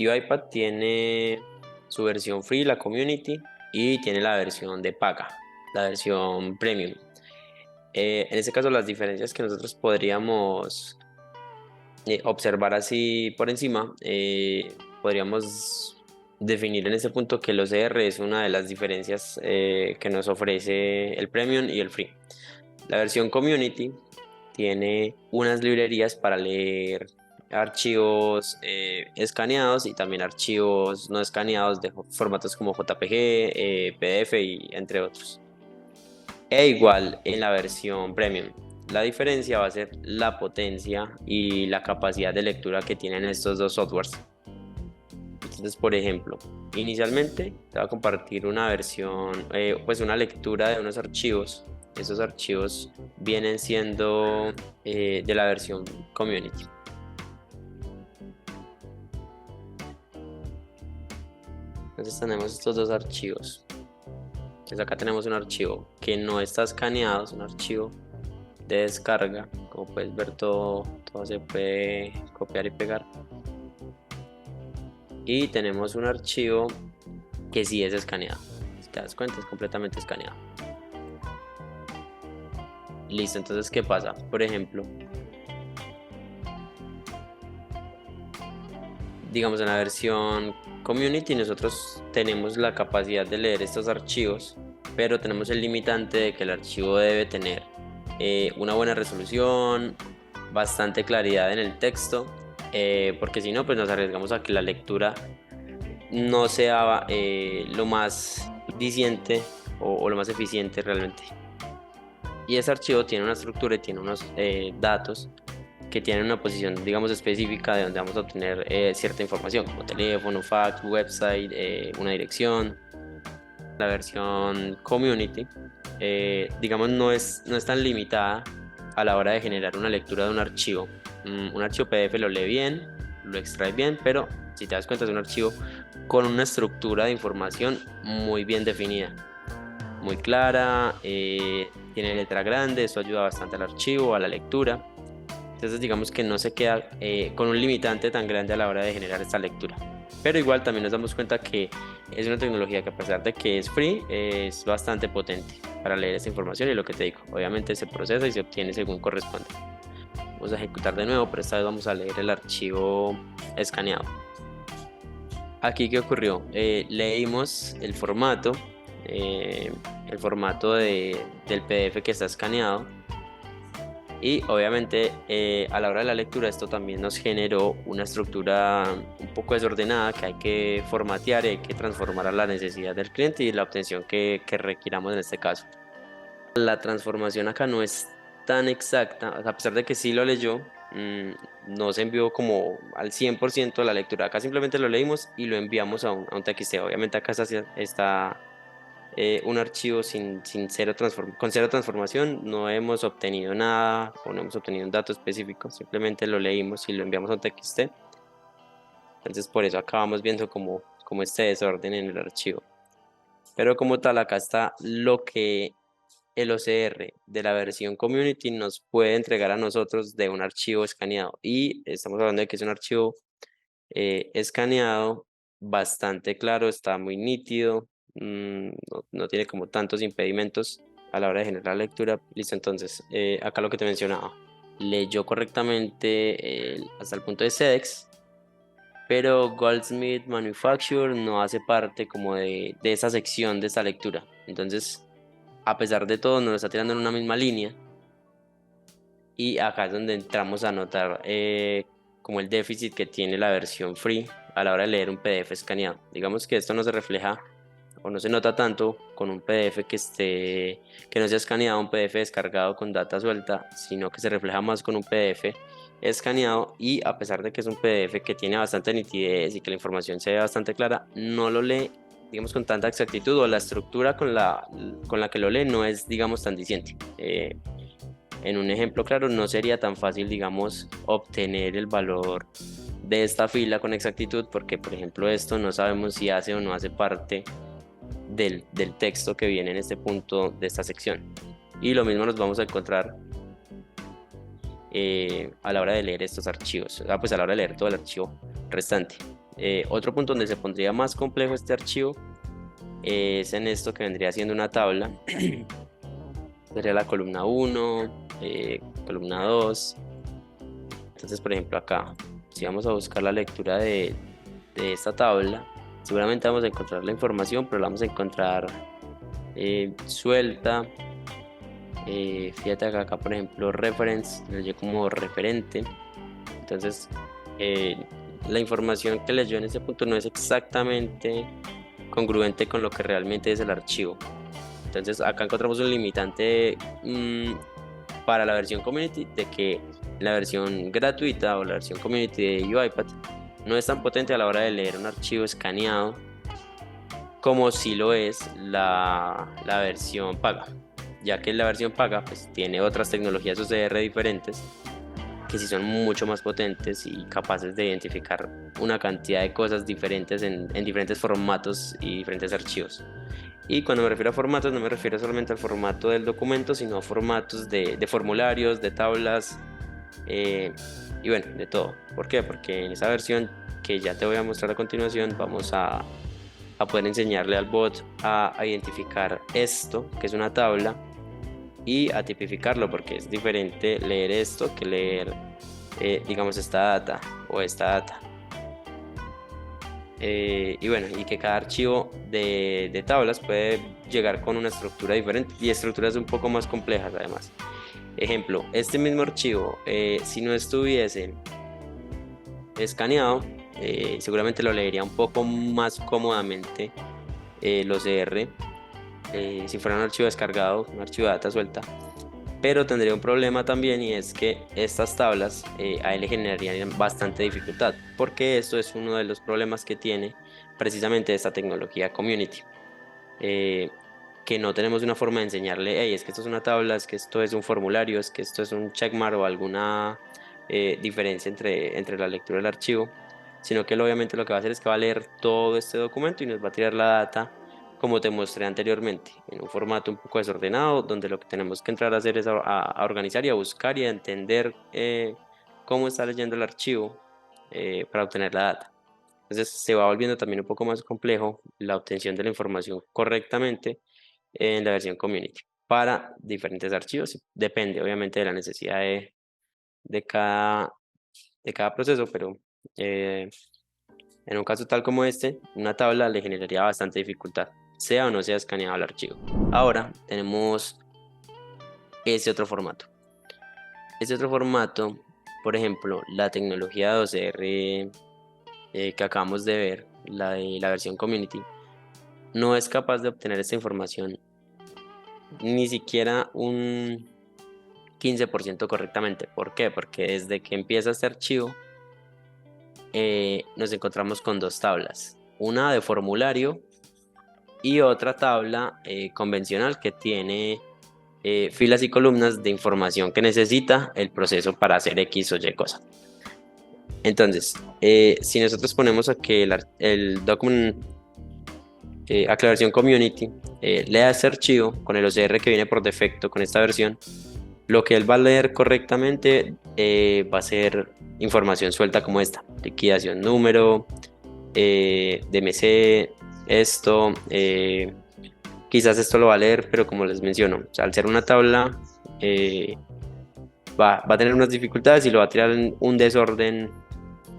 UiPath tiene su versión free, la community, y tiene la versión de paga, la versión premium. En este caso, las diferencias que nosotros podríamos observar así por encima, podríamos definir en este punto que el OCR es una de las diferencias que nos ofrece el premium y el free. La versión community tiene unas librerías para leer archivos escaneados y también archivos no escaneados de formatos como JPG, PDF y entre otros. E igual en la versión premium. La diferencia va a ser la potencia y la capacidad de lectura que tienen estos dos softwares. Entonces, por ejemplo, inicialmente te voy a compartir una versión, pues una lectura de unos archivos. Esos archivos vienen siendo de la versión community. Entonces tenemos estos dos archivos. Entonces acá tenemos un archivo que no está escaneado, es un archivo de descarga. Como puedes ver, todo se puede copiar y pegar. Y tenemos un archivo que sí es escaneado. Si te das cuenta, es completamente escaneado. Listo, entonces, ¿qué pasa? Por ejemplo, digamos en la versión community nosotros tenemos la capacidad de leer estos archivos, pero tenemos el limitante de que el archivo debe tener una buena resolución, bastante claridad en el texto, porque si no, pues nos arriesgamos a que la lectura no sea lo más diciente o lo más eficiente realmente. Y ese archivo tiene una estructura y tiene unos datos que tienen una posición, digamos, específica de donde vamos a obtener cierta información, como teléfono, fax, website, una dirección. La versión community, digamos, no es tan limitada a la hora de generar una lectura de un archivo. Un archivo PDF lo lee bien, lo extrae bien, pero si te das cuenta es un archivo con una estructura de información muy bien definida, muy clara, tiene letra grande, eso ayuda bastante al archivo, a la lectura. Entonces digamos que no se queda con un limitante tan grande a la hora de generar esta lectura. Pero igual también nos damos cuenta que es una tecnología que, a pesar de que es free, es bastante potente para leer esta información. Y lo que te digo, obviamente se procesa y se obtiene según corresponde. Vamos a ejecutar de nuevo, pero esta vez vamos a leer el archivo escaneado. Aquí, ¿qué ocurrió? Leímos el formato del PDF que está escaneado. Y obviamente a la hora de la lectura esto también nos generó una estructura un poco desordenada que hay que formatear y hay que transformar a la necesidad del cliente y la obtención que requiramos en este caso. La transformación acá no es tan exacta, a pesar de que sí lo leyó, no se envió como al 100% la lectura. Acá simplemente lo leímos y lo enviamos a un TXT. Obviamente acá está un archivo con cero transformación, no hemos obtenido nada o no hemos obtenido un dato específico, simplemente lo leímos y lo enviamos a un TXT. Entonces por eso acabamos viendo como este desorden en el archivo. Pero como tal, acá está lo que el OCR de la versión community nos puede entregar a nosotros de un archivo escaneado. Y estamos hablando de que es un archivo escaneado bastante claro, está muy nítido, no tiene como tantos impedimentos a la hora de generar lectura. Listo, entonces, acá lo que te mencionaba, leyó correctamente hasta el punto de SEDEX, pero Goldsmith Manufacture no hace parte como de esa sección de esta lectura. Entonces, a pesar de todo, nos lo está tirando en una misma línea. Y acá es donde entramos a notar como el déficit que tiene la versión free a la hora de leer un PDF escaneado. Digamos que esto no se refleja o no se nota tanto con un PDF que no sea escaneado, un PDF descargado con data suelta, sino que se refleja más con un PDF escaneado. Y a pesar de que es un PDF que tiene bastante nitidez y que la información se ve bastante clara, no lo lee, digamos, con tanta exactitud, o la estructura con la que lo lee no es, digamos, tan diciente. En un ejemplo claro, no sería tan fácil, digamos, obtener el valor de esta fila con exactitud, porque, por ejemplo, esto no sabemos si hace o no hace parte del texto que viene en este punto de esta sección. Y lo mismo nos vamos a encontrar a la hora de leer estos archivos, pues a la hora de leer todo el archivo restante. Otro punto donde se pondría más complejo este archivo es en esto que vendría siendo una tabla. Sería la columna 1, columna 2. Entonces, por ejemplo, acá, si vamos a buscar la lectura de esta tabla, seguramente vamos a encontrar la información, pero la vamos a encontrar suelta. Fíjate acá, por ejemplo, reference, leyó como referente. Entonces, la información que leyó en ese punto no es exactamente congruente con lo que realmente es el archivo. Entonces, acá encontramos un limitante para la versión community, de que la versión gratuita o la versión community de UiPath no es tan potente a la hora de leer un archivo escaneado como si lo es la versión paga, ya que la versión paga pues tiene otras tecnologías OCR diferentes que sí son mucho más potentes y capaces de identificar una cantidad de cosas diferentes en diferentes formatos y diferentes archivos. Y cuando me refiero a formatos, no me refiero solamente al formato del documento, sino a formatos de formularios, de tablas, y bueno, de todo. ¿Por qué? Porque en esa versión que ya te voy a mostrar a continuación, vamos a poder enseñarle al bot a identificar esto, que es una tabla, y a tipificarlo, porque es diferente leer esto que leer, digamos, esta data o esta data. Y bueno, y que cada archivo de tablas puede llegar con una estructura diferente y estructuras un poco más complejas además. Ejemplo, este mismo archivo, si no estuviese escaneado, seguramente lo leería un poco más cómodamente los CR, si fuera un archivo descargado, un archivo de data suelta. Pero tendría un problema también, y es que estas tablas a él le generarían bastante dificultad, porque esto es uno de los problemas que tiene precisamente esta tecnología community, que no tenemos una forma de enseñarle, hey, es que esto es una tabla, es que esto es un formulario, es que esto es un checkmark o alguna diferencia entre la lectura del archivo, sino que él obviamente lo que va a hacer es que va a leer todo este documento y nos va a tirar la data como te mostré anteriormente, en un formato un poco desordenado, donde lo que tenemos que entrar a hacer es a organizar y a buscar y a entender cómo está leyendo el archivo para obtener la data. Entonces se va volviendo también un poco más complejo la obtención de la información correctamente en la versión community para diferentes archivos. Depende obviamente de la necesidad de cada, proceso, pero en un caso tal como este, una tabla le generaría bastante dificultad, sea o no sea escaneado el archivo. Ahora tenemos ese otro formato. Ese otro formato, por ejemplo, la tecnología de OCR que acabamos de ver, la de la versión community, no es capaz de obtener esta información ni siquiera un 15% correctamente. ¿Por qué? Porque desde que empieza este archivo nos encontramos con dos tablas, una de formulario y otra tabla convencional que tiene filas y columnas de información que necesita el proceso para hacer X o Y cosa. Entonces, si nosotros ponemos a que el document, a que la versión community lea este archivo con el OCR que viene por defecto con esta versión, lo que él va a leer correctamente va a ser información suelta como esta: liquidación número, DMC, esto, quizás esto lo va a leer, pero como les menciono, o sea, al ser una tabla va a tener unas dificultades y lo va a tirar en un desorden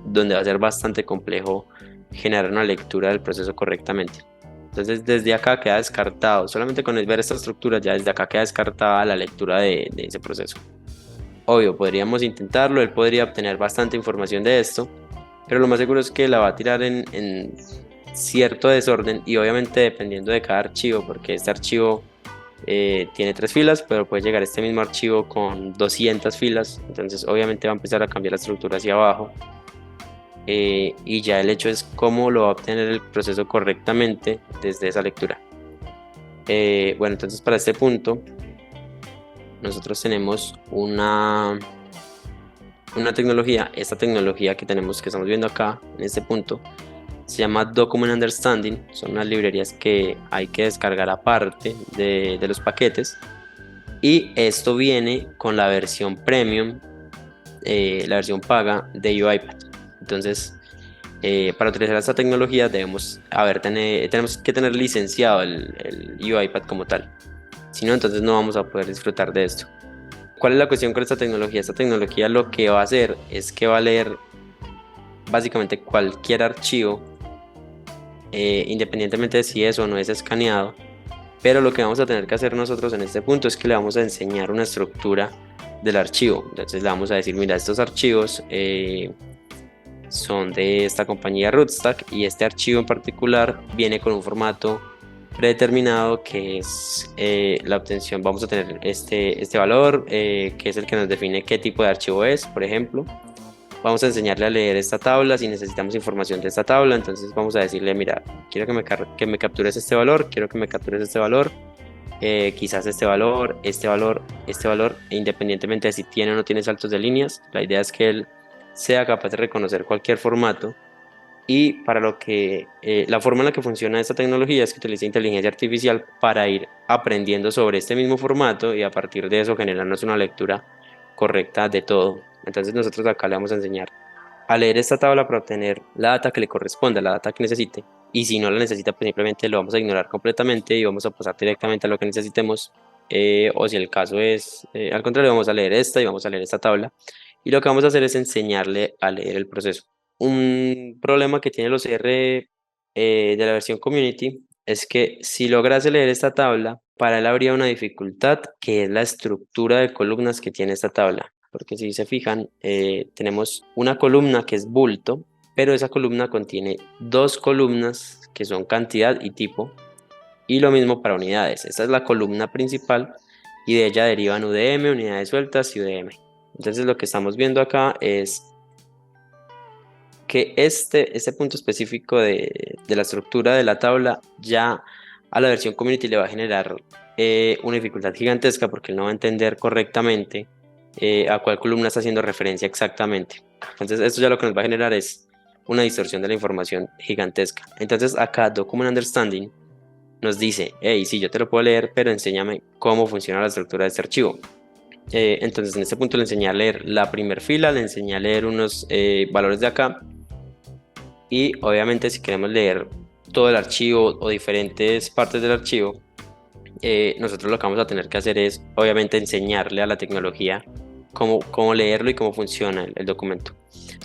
donde va a ser bastante complejo generar una lectura del proceso correctamente. Entonces desde acá queda descartado, solamente con el ver esta estructura ya desde acá queda descartada la lectura de ese proceso. Obvio, podríamos intentarlo, él podría obtener bastante información de esto, pero lo más seguro es que la va a tirar en cierto desorden, y obviamente dependiendo de cada archivo, porque este archivo tiene 3 filas, pero puede llegar este mismo archivo con 200 filas, entonces obviamente va a empezar a cambiar la estructura hacia abajo. Y ya el hecho es cómo lo va a obtener el proceso correctamente desde esa lectura. Bueno, entonces para este punto nosotros tenemos una tecnología. Esta tecnología que estamos viendo acá en este punto se llama Document Understanding. Son unas librerías que hay que descargar aparte de los paquetes, y esto viene con la versión premium, la versión paga de UiPath. Entonces Para utilizar esta tecnología tenemos que tener licenciado el UiPath como tal. Si no, entonces no vamos a poder disfrutar de esto. ¿Cuál es la cuestión con esta tecnología? Esta tecnología lo que va a hacer es que va a leer básicamente cualquier archivo, independientemente de si es o no es escaneado, pero lo que vamos a tener que hacer nosotros en este punto es que le vamos a enseñar una estructura del archivo. Entonces le vamos a decir, mira, estos archivos son de esta compañía Rootstack y este archivo en particular viene con un formato predeterminado que es la obtención. Vamos a tener este valor que es el que nos define qué tipo de archivo es, por ejemplo. Vamos a enseñarle a leer esta tabla si necesitamos información de esta tabla. Entonces vamos a decirle, mira, quiero que me captures este valor, quiero que me captures este valor, quizás este valor, este valor, este valor, e independientemente de si tiene o no tiene saltos de líneas. La idea es que él sea capaz de reconocer cualquier formato. Y para lo que la forma en la que funciona esta tecnología es que utiliza inteligencia artificial para ir aprendiendo sobre este mismo formato y a partir de eso generarnos una lectura correcta de todo. Entonces nosotros acá le vamos a enseñar a leer esta tabla para obtener la data que le corresponda, la data que necesite. Y si no la necesita, pues simplemente lo vamos a ignorar completamente y vamos a pasar directamente a lo que necesitemos. O si el caso es al contrario, vamos a leer esta y vamos a leer esta tabla. Y lo que vamos a hacer es enseñarle a leer el proceso. Un problema que tiene los R de la versión Community es que si lograse leer esta tabla, para él habría una dificultad que es la estructura de columnas que tiene esta tabla. Porque si se fijan, tenemos una columna que es bulto, pero esa columna contiene dos columnas que son cantidad y tipo, y lo mismo para unidades. Esta es la columna principal y de ella derivan UDM, unidades sueltas y UDM. Entonces lo que estamos viendo acá es que este punto específico de la estructura de la tabla ya a la versión Community le va a generar una dificultad gigantesca porque él no va a entender correctamente a cuál columna está haciendo referencia exactamente. Entonces esto ya lo que nos va a generar es una distorsión de la información gigantesca. Entonces acá Document Understanding nos dice, hey, sí, yo te lo puedo leer, pero enséñame cómo funciona la estructura de este archivo. Entonces en este punto le enseñé a leer la primera fila, le enseñé a leer unos valores de acá. Y obviamente si queremos leer todo el archivo o diferentes partes del archivo, nosotros lo que vamos a tener que hacer es obviamente enseñarle a la tecnología cómo leerlo y cómo funciona el documento.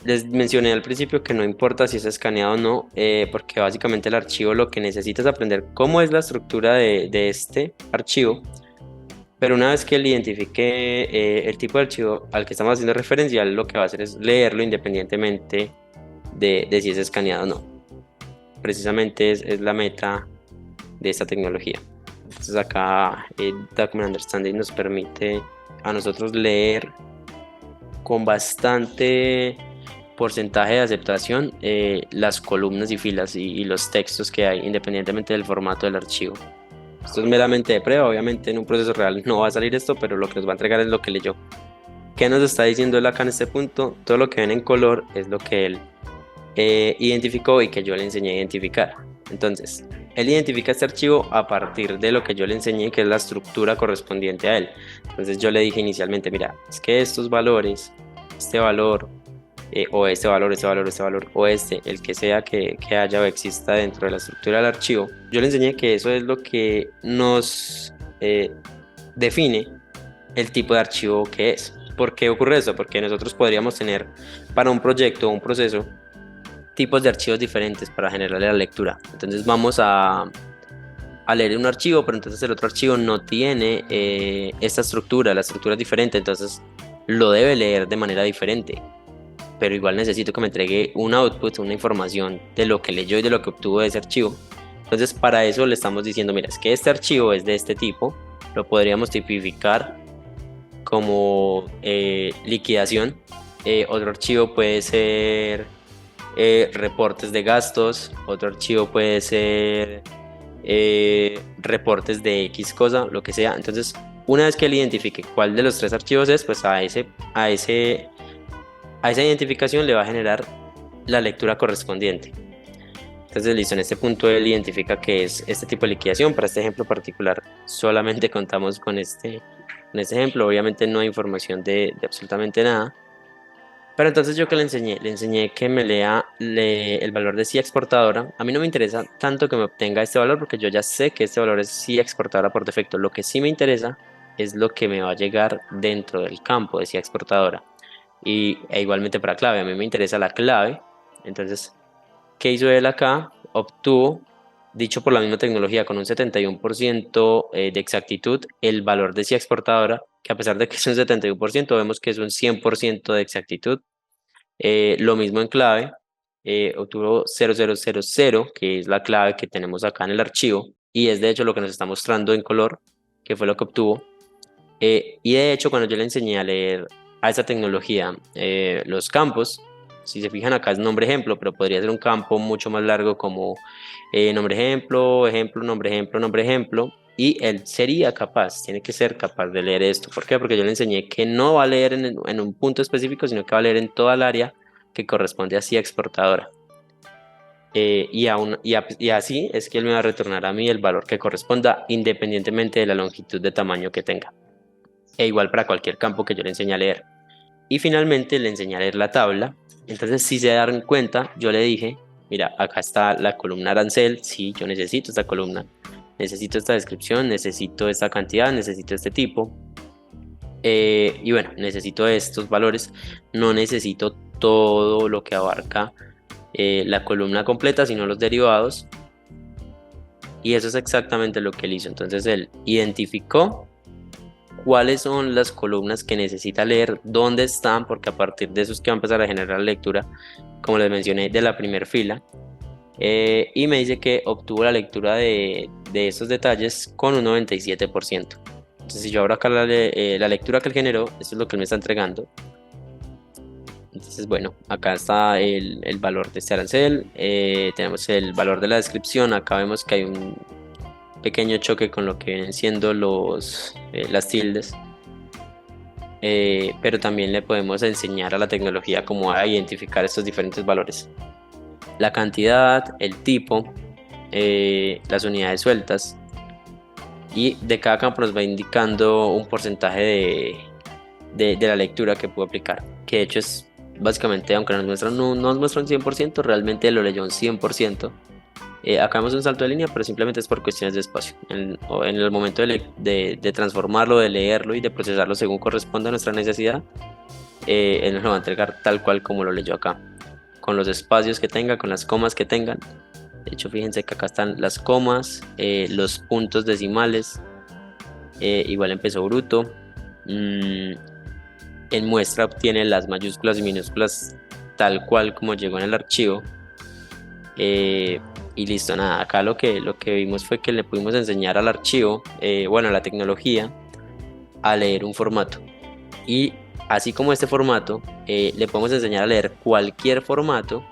Les mencioné al principio que no importa si es escaneado o no, porque básicamente el archivo lo que necesita es aprender cómo es la estructura de este archivo, pero una vez que él identifique el tipo de archivo al que estamos haciendo referencia, lo que va a hacer es leerlo independientemente de si es escaneado o no. Precisamente es la meta de esta tecnología. Entonces acá Document Understanding nos permite a nosotros leer con bastante porcentaje de aceptación las columnas y filas y los textos que hay independientemente del formato del archivo. Esto es meramente de prueba, obviamente en un proceso real no va a salir esto, pero lo que nos va a entregar es lo que leyó. ¿Qué nos está diciendo él acá en este punto? Todo lo que ven en color es lo que él identificó y que yo le enseñé a identificar. Entonces, él identifica este archivo a partir de lo que yo le enseñé, que es la estructura correspondiente a él. Entonces yo le dije inicialmente, mira, es que estos valores, este valor, o este valor, este valor, este valor, o el que sea que haya o exista dentro de la estructura del archivo, yo le enseñé que eso es lo que nos define el tipo de archivo que es. ¿Por qué ocurre eso? Porque nosotros podríamos tener para un proyecto o un proceso tipos de archivos diferentes para generarle la lectura. Entonces vamos a leer un archivo, pero entonces el otro archivo no tiene esta estructura, la estructura es diferente, entonces lo debe leer de manera diferente. Pero igual necesito que me entregue un output, una información de lo que leyó y de lo que obtuvo de ese archivo. Entonces para eso le estamos diciendo, mira, es que este archivo es de este tipo, lo podríamos tipificar como liquidación. Otro archivo puede ser reportes de gastos, otro archivo puede ser reportes de X cosa, lo que sea. Entonces, una vez que él identifique cuál de los tres archivos es, pues a esa identificación le va a generar la lectura correspondiente. Entonces, listo, en este punto él identifica que es este tipo de liquidación. Para este ejemplo particular, solamente contamos con este ejemplo. Obviamente no hay información de absolutamente nada. Pero entonces yo que le enseñé que me lea el valor de sí exportadora. A mí no me interesa tanto que me obtenga este valor porque yo ya sé que este valor es sí exportadora por defecto. Lo que sí me interesa es lo que me va a llegar dentro del campo de sí exportadora. E igualmente para clave, a mí me interesa la clave. Entonces, ¿qué hizo él acá? Obtuvo, dicho por la misma tecnología, con un 71% de exactitud, el valor de sí exportadora, que a pesar de que es un 71%, vemos que es un 100% de exactitud. Lo mismo en clave, obtuvo 0000, que es la clave que tenemos acá en el archivo, y es de hecho lo que nos está mostrando en color, que fue lo que obtuvo. Y de hecho, cuando yo le enseñé a leer a esa tecnología los campos, si se fijan acá es nombre ejemplo, pero podría ser un campo mucho más largo como nombre ejemplo, ejemplo, nombre ejemplo, nombre ejemplo, y él sería capaz, tiene que ser capaz de leer esto. ¿Por qué? Porque yo le enseñé que no va a leer en un punto específico, sino que va a leer en toda el área que corresponde a sí exportadora. Y así es que él me va a retornar a mí el valor que corresponda independientemente de la longitud de tamaño que tenga. E igual para cualquier campo que yo le enseñe a leer. Y finalmente le enseñé a leer la tabla. Entonces, si se dan cuenta, yo le dije, mira, acá está la columna arancel, sí, yo necesito esta columna, necesito esta descripción, necesito esta cantidad, necesito este tipo. Y bueno, necesito estos valores, no necesito todo lo que abarca la columna completa, sino los derivados. Y eso es exactamente lo que él hizo. Entonces él identificó cuáles son las columnas que necesita leer, dónde están, porque a partir de eso es que va a empezar a generar la lectura, como les mencioné, de la primera fila. Y me dice que obtuvo la lectura de esos detalles con un 97%. Entonces, si yo abro acá la lectura que él generó, eso es lo que él me está entregando. Entonces, bueno, acá está el valor de este arancel, tenemos el valor de la descripción, acá vemos que hay un pequeño choque con lo que vienen siendo las tildes. Pero también le podemos enseñar a la tecnología cómo a identificar estos diferentes valores. La cantidad, el tipo, las unidades sueltas, y de cada campo nos va indicando un porcentaje de la lectura que pudo aplicar, que de hecho es básicamente, aunque no nos muestra un 100%, realmente lo leyó un 100%. Acá vemos un salto de línea, pero simplemente es por cuestiones de espacio. En el momento de transformarlo, de leerlo y de procesarlo según corresponda a nuestra necesidad, él nos lo va a entregar tal cual como lo leyó acá, con los espacios que tenga, con las comas que tengan. De hecho, fíjense que acá están las comas, los puntos decimales, igual empezó bruto. En muestra obtiene las mayúsculas y minúsculas tal cual como llegó en el archivo. Y listo, nada, acá lo que vimos fue que le pudimos enseñar al archivo, bueno, a la tecnología, a leer un formato. Y así como este formato, le podemos enseñar a leer cualquier formato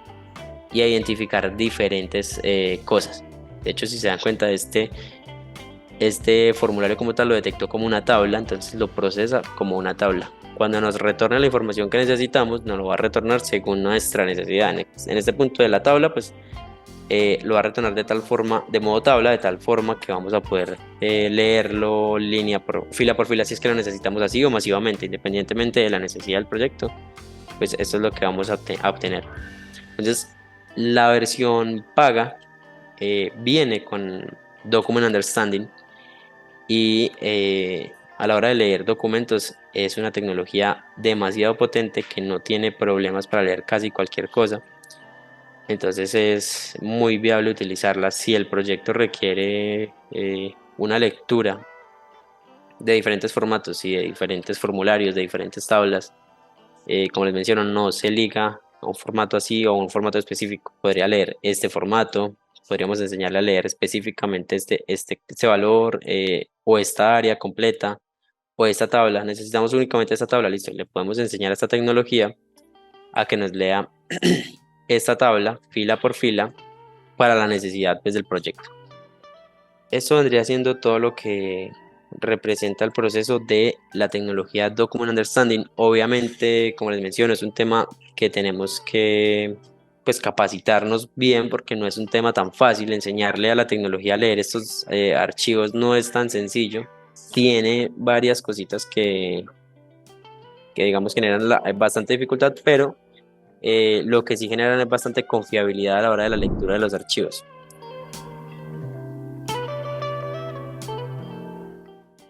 y a identificar diferentes cosas. De hecho, si se dan cuenta, este formulario como tal lo detectó como una tabla, entonces lo procesa como una tabla. Cuando nos retorne la información que necesitamos, nos lo va a retornar según nuestra necesidad. En este punto de la tabla, pues lo va a retornar de tal forma, de modo tabla, de tal forma que vamos a poder leerlo fila por fila si es que lo necesitamos así o masivamente, independientemente de la necesidad del proyecto. Pues esto es lo que vamos a obtener. Entonces, la versión paga viene con Document Understanding y a la hora de leer documentos es una tecnología demasiado potente que no tiene problemas para leer casi cualquier cosa. Entonces es muy viable utilizarla si el proyecto requiere una lectura de diferentes formatos y de diferentes formularios, de diferentes tablas. Como les menciono, no se liga a un formato así o a un formato específico. Podría leer este formato, podríamos enseñarle a leer específicamente este valor o esta área completa o esta tabla. Necesitamos únicamente esta tabla, listo. Le podemos enseñar a esta tecnología a que nos lea esta tabla fila por fila para la necesidad pues, del proyecto. Esto vendría siendo todo lo que representa el proceso de la tecnología Document Understanding. Obviamente, como les menciono, es un tema que tenemos que pues, capacitarnos bien porque no es un tema tan fácil. Enseñarle a la tecnología a leer estos archivos no es tan sencillo. Tiene varias cositas que digamos generan bastante dificultad, pero lo que sí generan es bastante confiabilidad a la hora de la lectura de los archivos.